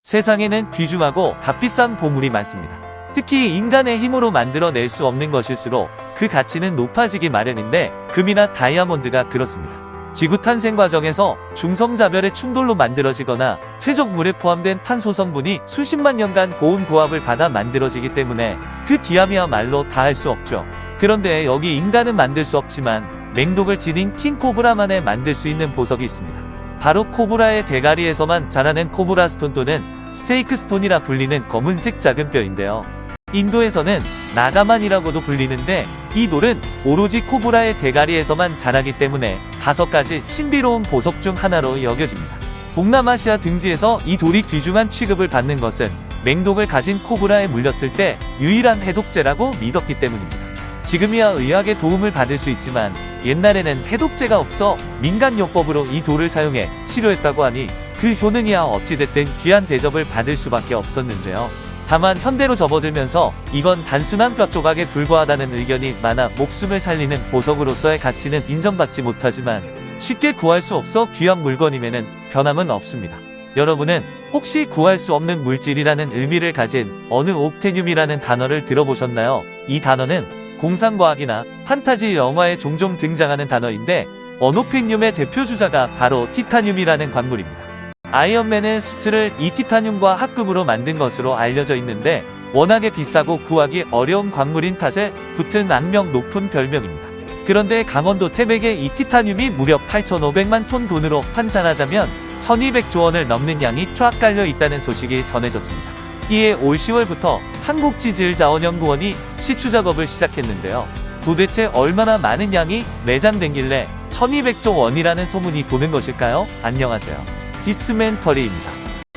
세상에는 귀중하고 값비싼 보물이 많습니다. 특히 인간의 힘으로 만들어낼 수 없는 것일수록 그 가치는 높아지기 마련인데 금이나 다이아몬드가 그렇습니다. 지구 탄생 과정에서 중성자별의 충돌로 만들어지거나 퇴적물에 포함된 탄소 성분이 수십만 년간 고온 고압을 받아 만들어지기 때문에 그 귀함이야말로 다할 수 없죠. 그런데 여기 인간은 만들 수 없지만 맹독을 지닌 킹코브라만에 만들 수 있는 보석이 있습니다. 바로 코브라의 대가리에서만 자라는 코브라 스톤 또는 스테이크 스톤이라 불리는 검은색 작은 뼈인데요. 인도에서는 나가만이라고도 불리는데 이 돌은 오로지 코브라의 대가리에서만 자라기 때문에 5가지 신비로운 보석 중 하나로 여겨집니다. 동남아시아 등지에서 이 돌이 귀중한 취급을 받는 것은 맹독을 가진 코브라에 물렸을 때 유일한 해독제라고 믿었기 때문입니다. 지금이야 의학의 도움을 받을 수 있지만 옛날에는 해독제가 없어 민간요법으로 이 돌을 사용해 치료했다고 하니 그 효능이야 어찌됐든 귀한 대접을 받을 수밖에 없었는데요. 다만 현대로 접어들면서 이건 단순한 뼈 조각에 불과하다는 의견이 많아 목숨을 살리는 보석으로서의 가치는 인정받지 못하지만 쉽게 구할 수 없어 귀한 물건임에는 변함은 없습니다. 여러분은 혹시 구할 수 없는 물질이라는 의미를 가진 어느 옵테늄이라는 단어를 들어보셨나요? 이 단어는 공상과학이나 판타지 영화에 종종 등장하는 단어인데 어노펜늄의 대표 주자가 바로 티타늄이라는 광물입니다. 아이언맨의 수트를 이 티타늄과 합금으로 만든 것으로 알려져 있는데 워낙에 비싸고 구하기 어려운 광물인 탓에 붙은 악명 높은 별명입니다. 그런데 강원도 태백에 이 티타늄이 무려 8,500만 톤 돈으로 환산하자면 1,200조 원을 넘는 양이 쫙 깔려 있다는 소식이 전해졌습니다. 이에 올 10월부터 한국지질자원연구원이 시추 작업을 시작했는데요. 도대체 얼마나 많은 양이 매장된길래 1,200조 원이라는 소문이 도는 것일까요? 안녕하세요. 디스멘터리입니다.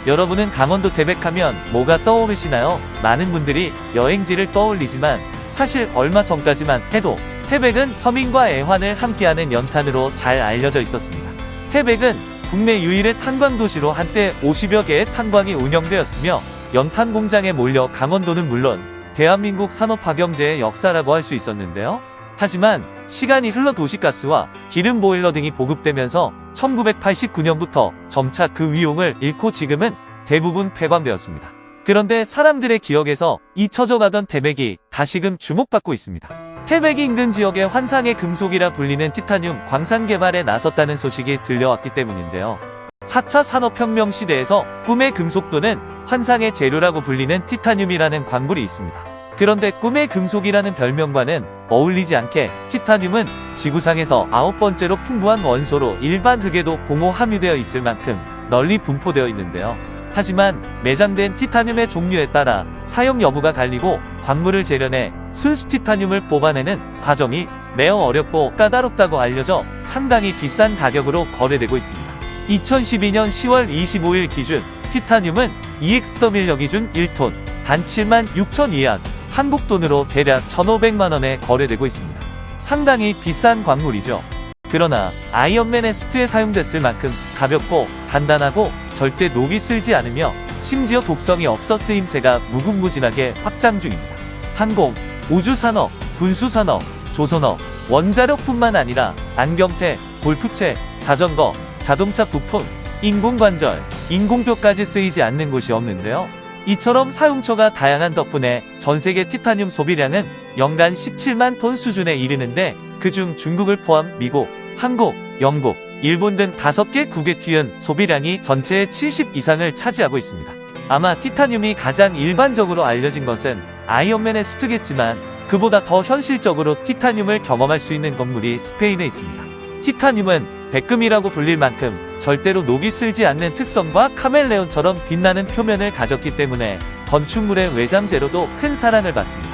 여러분은 강원도 태백하면 뭐가 떠오르시나요? 많은 분들이 여행지를 떠올리지만 사실 얼마 전까지만 해도 태백은 서민과 애환을 함께하는 연탄으로 잘 알려져 있었습니다. 태백은 국내 유일의 탄광도시로 한때 50여 개의 탄광이 운영되었으며 연탄 공장에 몰려 강원도는 물론 대한민국 산업화경제의 역사라고 할 수 있었는데요. 하지만 시간이 흘러 도시가스와 기름 보일러 등이 보급되면서 1989년부터 점차 그 위용을 잃고 지금은 대부분 폐광되었습니다. 그런데 사람들의 기억에서 잊혀져가던 태백이 다시금 주목받고 있습니다. 태백 인근 지역의 환상의 금속이라 불리는 티타늄 광산 개발에 나섰다는 소식이 들려왔기 때문인데요. 4차 산업혁명 시대에서 꿈의 금속도는 환상의 재료라고 불리는 티타늄이라는 광물이 있습니다. 그런데 꿈의 금속이라는 별명과는 어울리지 않게 티타늄은 지구상에서 9번째로 풍부한 원소로 일반 흙에도 공호 함유되어 있을 만큼 널리 분포되어 있는데요. 하지만 매장된 티타늄의 종류에 따라 사용 여부가 갈리고 광물을 재련해 순수 티타늄을 뽑아내는 과정이 매우 어렵고 까다롭다고 알려져 상당히 비싼 가격으로 거래되고 있습니다. 2012년 10월 25일 기준 티타늄은 EXW 기준 1톤 단 7만 6천 이안 한국 돈으로 대략 1,500만원에 거래되고 있습니다. 상당히 비싼 광물이죠. 그러나 아이언맨의 수트에 사용됐을 만큼 가볍고 단단하고 절대 녹이 슬지 않으며 심지어 독성이 없어 쓰임새가 무궁무진하게 확장 중입니다. 항공, 우주산업, 군수산업, 조선업, 원자력뿐만 아니라 안경테, 골프채, 자전거, 자동차 부품, 인공관절, 인공뼈까지 쓰이지 않는 곳이 없는데요. 이처럼 사용처가 다양한 덕분에 전세계 티타늄 소비량은 연간 17만 톤 수준에 이르는데 그중 중국을 포함 미국, 한국, 영국, 일본 등 5개 국에 튀은 소비량이 전체의 70 이상을 차지하고 있습니다. 아마 티타늄이 가장 일반적으로 알려진 것은 아이언맨의 수트겠지만 그보다 더 현실적으로 티타늄을 경험할 수 있는 건물이 스페인에 있습니다. 티타늄은 백금이라고 불릴 만큼 절대로 녹이 슬지 않는 특성과 카멜레온처럼 빛나는 표면을 가졌기 때문에 건축물의 외장재로도 큰 사랑을 받습니다.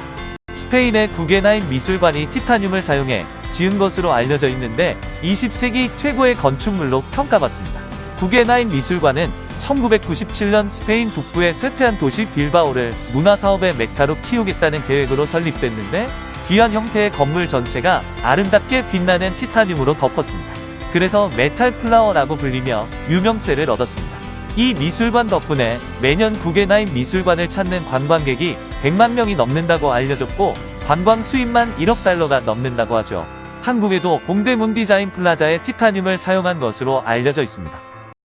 스페인의 구게나임 미술관이 티타늄을 사용해 지은 것으로 알려져 있는데 20세기 최고의 건축물로 평가받습니다. 구게나임 미술관은 1997년 스페인 북부의 쇠퇴한 도시 빌바오를 문화사업의 메카로 키우겠다는 계획으로 설립됐는데 귀한 형태의 건물 전체가 아름답게 빛나는 티타늄으로 덮었습니다. 그래서 메탈 플라워라고 불리며 유명세를 얻었습니다. 이 미술관 덕분에 매년 구게나임 미술관을 찾는 관광객이 100만 명이 넘는다고 알려졌고 관광 수입만 1억 달러가 넘는다고 하죠. 한국에도 동대문 디자인 플라자에 티타늄을 사용한 것으로 알려져 있습니다.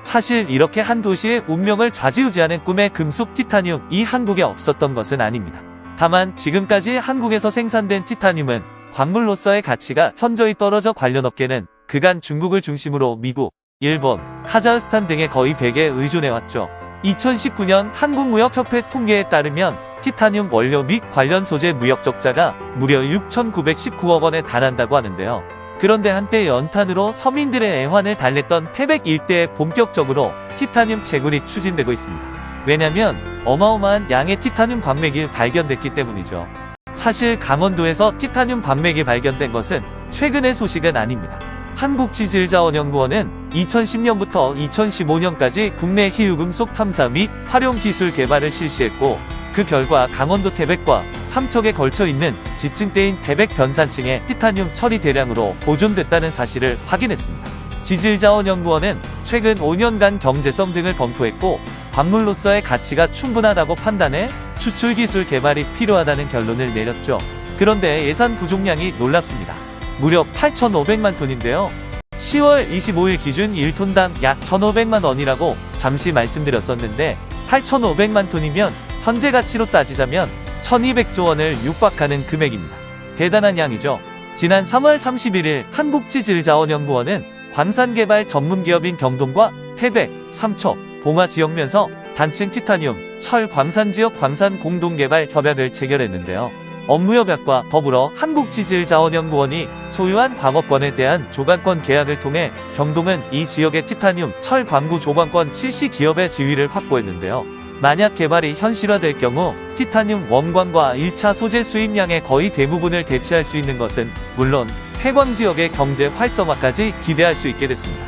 사실 이렇게 한 도시의 운명을 좌지우지하는 꿈의 금속 티타늄이 한국에 없었던 것은 아닙니다. 다만 지금까지 한국에서 생산된 티타늄은 광물로서의 가치가 현저히 떨어져 관련 업계는 그간 중국을 중심으로 미국, 일본, 카자흐스탄 등에 거의 100에 의존해왔죠. 2019년 한국무역협회 통계에 따르면 티타늄 원료 및 관련 소재 무역 적자가 무려 6,919억 원에 달한다고 하는데요. 그런데 한때 연탄으로 서민들의 애환을 달랬던 태백 일대에 본격적으로 티타늄 채굴이 추진되고 있습니다. 왜냐면 어마어마한 양의 티타늄 광맥이 발견됐기 때문이죠. 사실 강원도에서 티타늄 광맥이 발견된 것은 최근의 소식은 아닙니다. 한국지질자원연구원은 2010년부터 2015년까지 국내 희유금속 탐사 및 활용 기술 개발을 실시했고, 그 결과 강원도 태백과 삼척에 걸쳐 있는 지층대인 태백 변산층에 티타늄 철이 대량으로 보존됐다는 사실을 확인했습니다. 지질자원연구원은 최근 5년간 경제성 등을 검토했고, 광물로서의 가치가 충분하다고 판단해 추출 기술 개발이 필요하다는 결론을 내렸죠. 그런데 예산 부족량이 놀랍습니다. 무려 8,500만 톤인데요. 10월 25일 기준 1톤당 약 1,500만 원이라고 잠시 말씀드렸었는데, 8,500만 톤이면 현재 가치로 따지자면 1,200조 원을 육박하는 금액입니다. 대단한 양이죠. 지난 3월 31일 한국지질자원연구원은 광산개발 전문기업인 경동과 태백, 삼척, 봉화 지역면서 단층 티타늄, 철 광산지역 광산 공동개발 협약을 체결했는데요. 업무협약과 더불어 한국지질자원연구원이 소유한 광업권에 대한 조관권 계약을 통해 경동은 이 지역의 티타늄, 철 광구 조관권 실시 기업의 지위를 확보했는데요. 만약 개발이 현실화될 경우 티타늄 원광과 1차 소재 수입량의 거의 대부분을 대체할 수 있는 것은 물론 폐광지역의 경제 활성화까지 기대할 수 있게 됐습니다.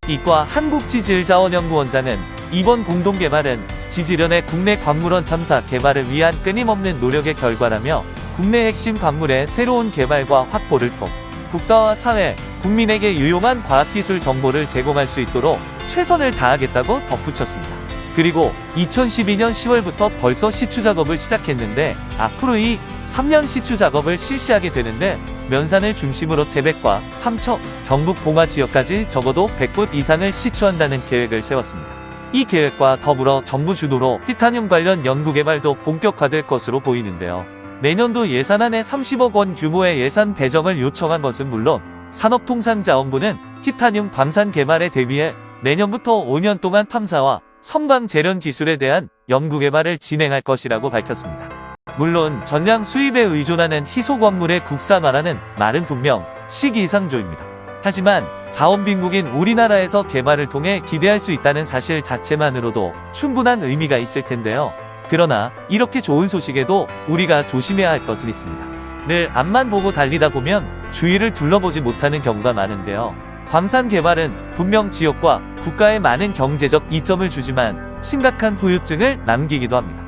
이과 한국지질자원연구원장은 이번 공동개발은 지질연의 국내 광물원 탐사 개발을 위한 끊임없는 노력의 결과라며 국내 핵심 광물의 새로운 개발과 확보를 통 국가와 사회, 국민에게 유용한 과학기술 정보를 제공할 수 있도록 최선을 다하겠다고 덧붙였습니다. 그리고 2012년 10월부터 벌써 시추 작업을 시작했는데 앞으로 이 3년 시추 작업을 실시하게 되는데 면산을 중심으로 태백과 삼척, 경북 봉화 지역까지 적어도 100곳 이상을 시추한다는 계획을 세웠습니다. 이 계획과 더불어 정부 주도로 티타늄 관련 연구개발도 본격화될 것으로 보이는데요. 내년도 예산안에 30억 원 규모의 예산 배정을 요청한 것은 물론 산업통상자원부는 티타늄 광산 개발에 대비해 내년부터 5년 동안 탐사와 섬광 재련 기술에 대한 연구개발을 진행할 것이라고 밝혔습니다. 물론 전량 수입에 의존하는 희소광물의 국산화라는 말은 분명 시기상조입니다. 하지만 자원 빈국인 우리나라에서 개발을 통해 기대할 수 있다는 사실 자체만으로도 충분한 의미가 있을 텐데요. 그러나 이렇게 좋은 소식에도 우리가 조심해야 할 것은 있습니다. 늘 앞만 보고 달리다 보면 주위를 둘러보지 못하는 경우가 많은데요. 광산 개발은 분명 지역과 국가에 많은 경제적 이점을 주지만 심각한 후유증을 남기기도 합니다.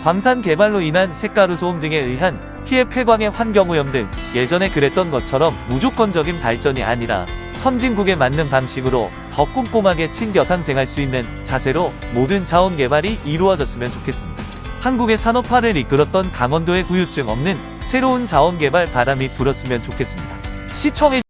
광산 개발로 인한 색가루 소음 등에 의한 피해 폐광의 환경오염 등 예전에 그랬던 것처럼 무조건적인 발전이 아니라 선진국에 맞는 방식으로 더 꼼꼼하게 챙겨 상생할 수 있는 자세로 모든 자원 개발이 이루어졌으면 좋겠습니다. 한국의 산업화를 이끌었던 강원도의 후유증 없는 새로운 자원 개발 바람이 불었으면 좋겠습니다. 시청해